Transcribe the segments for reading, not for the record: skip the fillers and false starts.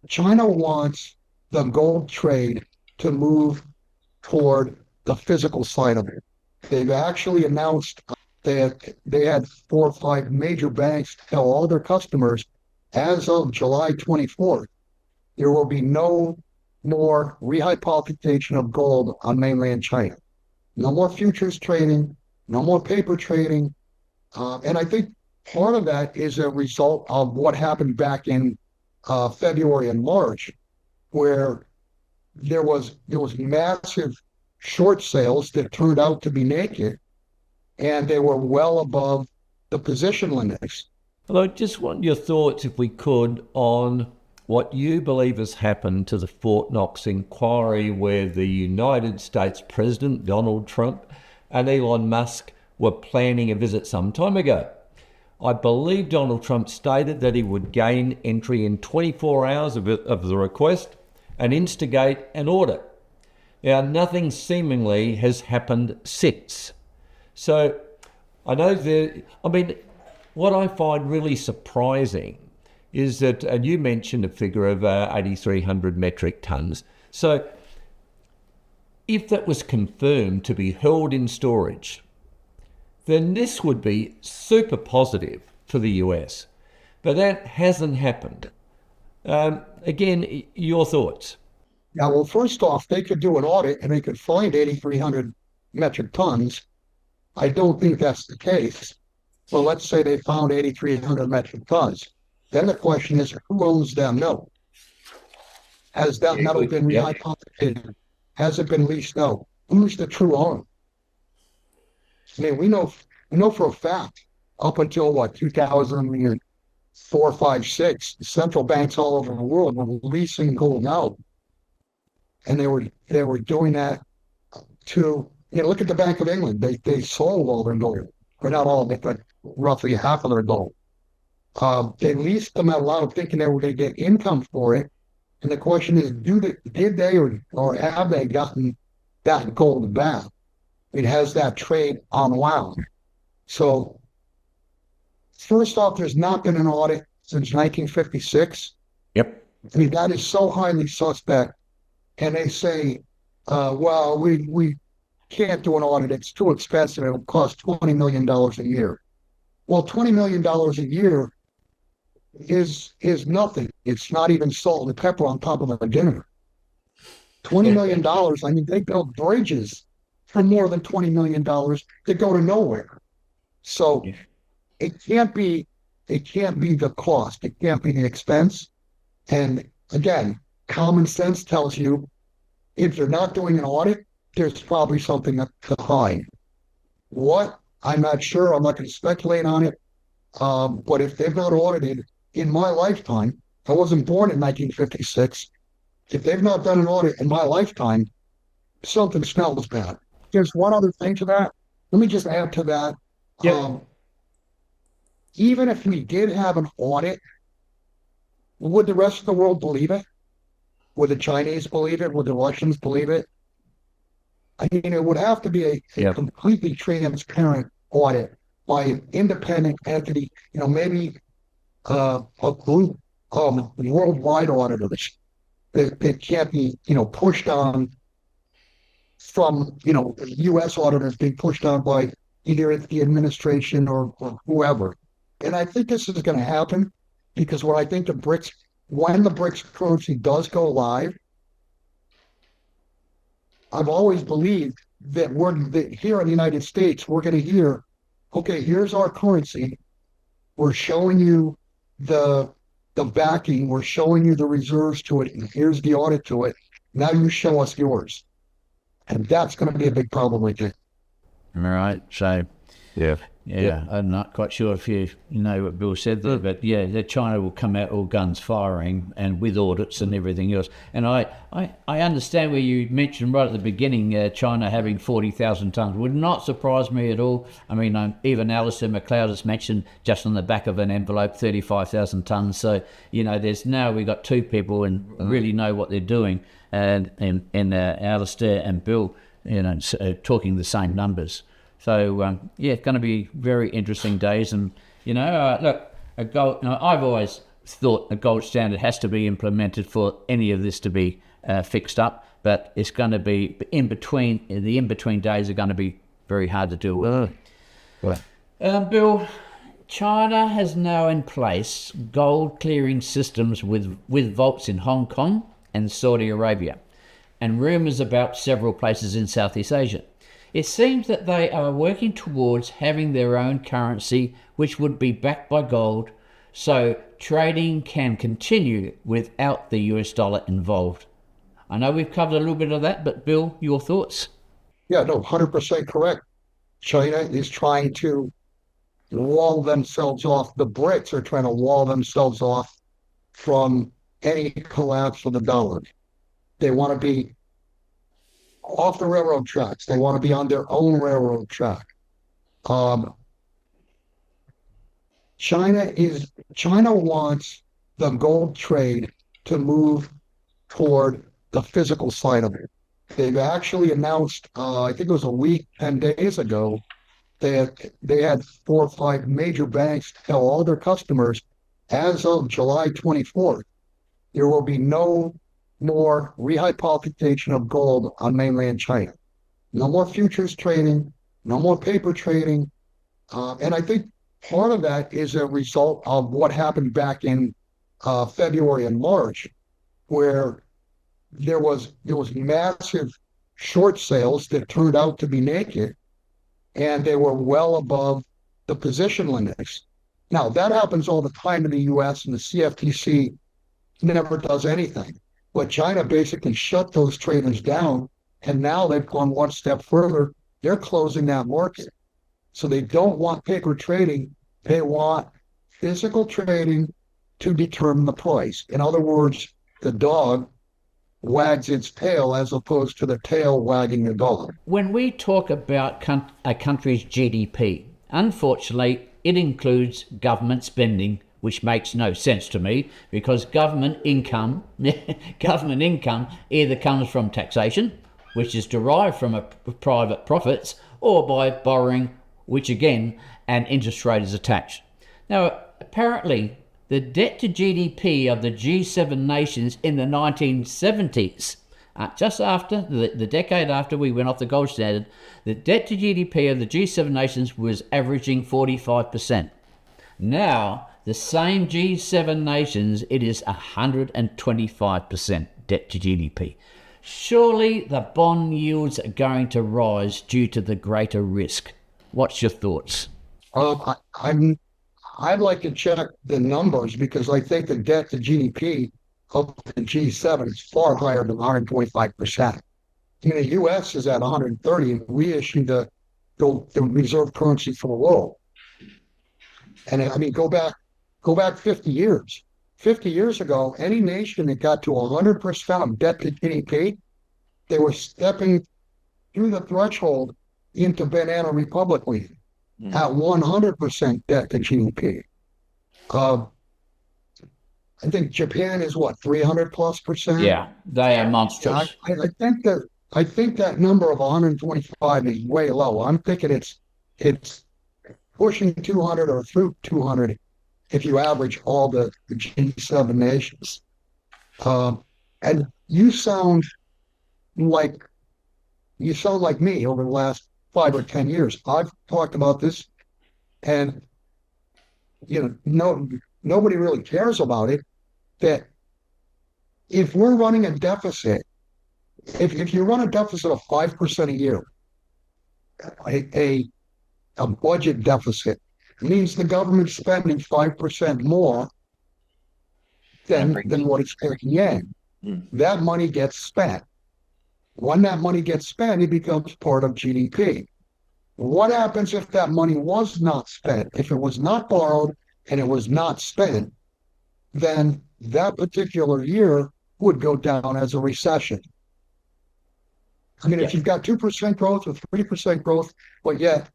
China wants the gold trade to move toward the physical side of it. They've actually announced that they had 4 or 5 major banks tell all their customers as of July 24th, there will be no more rehypothecation of gold on mainland China. No more futures trading, no more paper trading. And I think part of that is a result of what happened back in February and March, where there was massive short sales that turned out to be naked, and they were well above the position limits. Well, I just want your thoughts, if we could, on what you believe has happened to the Fort Knox inquiry, where the United States President Donald Trump and Elon Musk were planning a visit some time ago. I believe Donald Trump stated that he would gain entry in 24 hours of the request and instigate an audit. Now, nothing seemingly has happened since. So I know what I find really surprising is that, and you mentioned a figure of 8,300 metric tons. So if that was confirmed to be held in storage, then this would be super positive for the US. But that hasn't happened. Again, your thoughts? Now, well, first off, they could do an audit and they could find 8,300 metric tons. I don't think that's the case. Well, let's say they found 8,300 metric tons. Then the question is, who owns that metal? Has that metal been rehypothecated? Has it been leased out? Who's the true owner? I mean, we know for a fact, up until 2004, 5, 6, central banks all over the world were leasing gold out, and they were doing that to look at the Bank of England. They sold all their gold, or not all of it, but roughly half of their gold. They leased them out thinking they were going to get income for it. And the question is, did they or have they gotten that gold back? It has that trade unwound. So first off, there's not been an audit since 1956. Yep. I mean, that is so highly suspect. And they say, well, we can't do an audit. It's too expensive. It'll cost $20 million a year. Well, $20 million a year is nothing. It's not even salt and pepper on top of a dinner. $20 million. I mean, they built bridges for more than $20 million that go to nowhere. So it can't be the cost. It can't be the expense. And again, common sense tells you if they're not doing an audit, there's probably something behind. What? I'm not sure. I'm not going to speculate on it. But if they've not audited in my lifetime, I wasn't born in 1956. If they've not done an audit in my lifetime, something smells bad. There's one other thing to that. Let me just add to that. Yep. Even if we did have an audit, would the rest of the world believe it? Would the Chinese believe it? Would the Russians believe it? I mean, it would have to be a completely transparent audit by an independent entity, maybe a group of worldwide auditors that can't be, pushed on from, U.S. auditors being pushed on by either the administration or whoever. And I think this is going to happen because when the BRICS currency does go live, I've always believed that here in the United States, we're going to hear, okay, here's our currency. We're showing you the backing. We're showing you the reserves to it. And here's the audit to it. Now you show us yours. And that's going to be a big problem, I think. Am I right? So, yeah, I'm not quite sure if you know what Bill said there, but China will come out all guns firing and with audits and everything else. And I understand where you mentioned right at the beginning, China having 40,000 tons would not surprise me at all. I mean, even Alistair McLeod has mentioned just on the back of an envelope 35,000 tons. So there's now we've got two people and really know what they're doing, and Alistair and Bill, talking the same numbers. So, it's going to be very interesting days. And, look, I've always thought a gold standard has to be implemented for any of this to be fixed up, but it's going to be the in-between days are going to be very hard to deal with. Bill, China has now in place gold clearing systems with vaults in Hong Kong and Saudi Arabia, and rumours about several places in Southeast Asia. It seems that they are working towards having their own currency, which would be backed by gold, so trading can continue without the US dollar involved. I know we've covered a little bit of that, but Bill, your thoughts? Yeah, no, 100% correct. China is trying to wall themselves off. The Brits are trying to wall themselves off from any collapse of the dollar. They want to be off the railroad tracks. They want to be on their own railroad track. China wants the gold trade to move toward the physical side of it. They've actually announced, I think it was a week, 10 days ago, they had 4 or 5 major banks tell all their customers, as of July 24th, there will be no more rehypothecation of gold on mainland China. No more futures trading, no more paper trading. And I think part of that is a result of what happened back in February and March, where there was massive short sales that turned out to be naked, and they were well above the position limits. Now, that happens all the time in the US, and the CFTC never does anything. But China basically shut those traders down, and now they've gone one step further. They're closing that market. So they don't want paper trading. They want physical trading to determine the price. In other words, the dog wags its tail as opposed to the tail wagging the dog. When we talk about a country's GDP, unfortunately, it includes government spending, which makes no sense to me, because government income either comes from taxation, which is derived from private profits, or by borrowing, which again, an interest rate is attached. Now, apparently, the debt to GDP of the G7 nations in the 1970s, just after the decade after we went off the gold standard, the debt to GDP of the G7 nations was averaging 45%. Now, the same G7 nations, it is 125% debt to GDP. Surely the bond yields are going to rise due to the greater risk. What's your thoughts? I'd like to check the numbers, because I think the debt to GDP of the G7 is far higher than 125%. The US is at 130, and we issued the reserve currency for the world. And I mean, go back 50 years. 50 years ago, any nation that got to 100% of debt to GDP, they were stepping through the threshold into Banana Republic land at 100% debt to GDP. I think Japan is what, 300+%? Yeah, they are monstrous. I think that number of 125 is way low. I'm thinking it's pushing 200 or through 200 if you average all the G7 nations. And you sound like me over the last 5 or 10 years. I've talked about this, and nobody really cares about it. That if we're running a deficit, if you run a deficit of 5% a year, a budget deficit means the government's spending 5% more than what it's taking in. That money gets spent. When that money gets spent, it becomes part of GDP. What happens if that money was not spent? If it was not borrowed and it was not spent, then that particular year would go down as a recession. I mean, if you've got 2% growth or 3% growth, but yet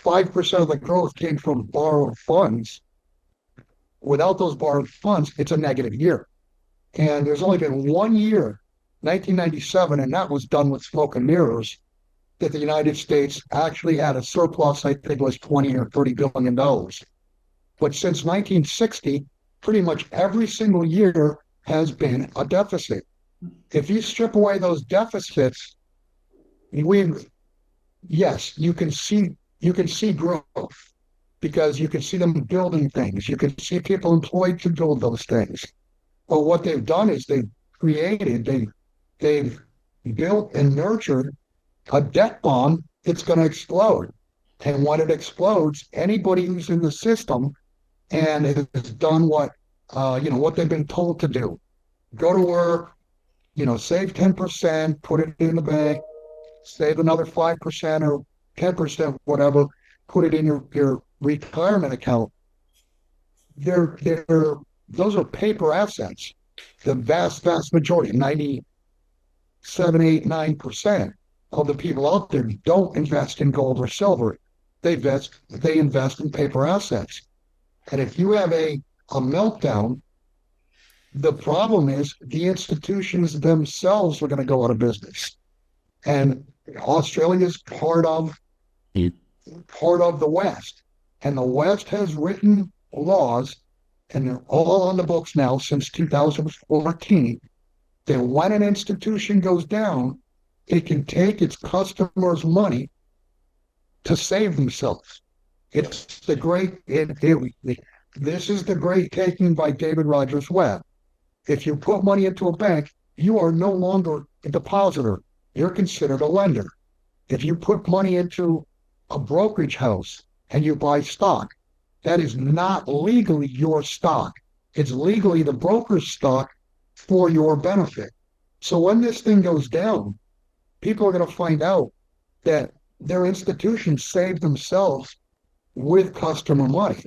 5% of the growth came from borrowed funds, without those borrowed funds, it's a negative year. And there's only been 1 year, 1997, and that was done with smoke and mirrors, that the United States actually had a surplus. I think it was $20 or $30 billion. But since 1960, pretty much every single year has been a deficit. If you strip away those deficits, yes, you can see growth because you can see them building things. You can see people employed to build those things. But what they've done is they've built and nurtured a debt bomb that's going to explode. And when it explodes, anybody who's in the system and has done what they've been told to do, go to work, save 10%, put it in the bank, save another 5% or 10%, whatever, put it in your retirement account. Those are paper assets. The vast majority, 97, 8, 9% of the people out there don't invest in gold or silver. They invest in paper assets. And if you have a meltdown, the problem is the institutions themselves are going to go out of business. And Australia is part of the West. And the West has written laws, and they're all on the books now since 2014, that when an institution goes down, it can take its customers' money to save themselves. This is the great taking by David Rogers Webb. If you put money into a bank, you are no longer a depositor. You're considered a lender. If you put money into a brokerage house and you buy stock, that is not legally your stock. It's legally the broker's stock for your benefit. So when this thing goes down, people are going to find out that their institutions saved themselves with customer money.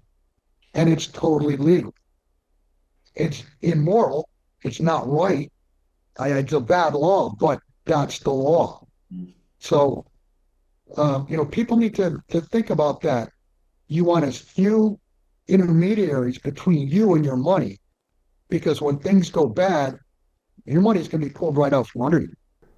And it's totally legal. It's immoral. It's not right. It's a bad law, but that's the law. So, people need to think about that. You want as few intermediaries between you and your money, because when things go bad, your money's going to be pulled right out from under you.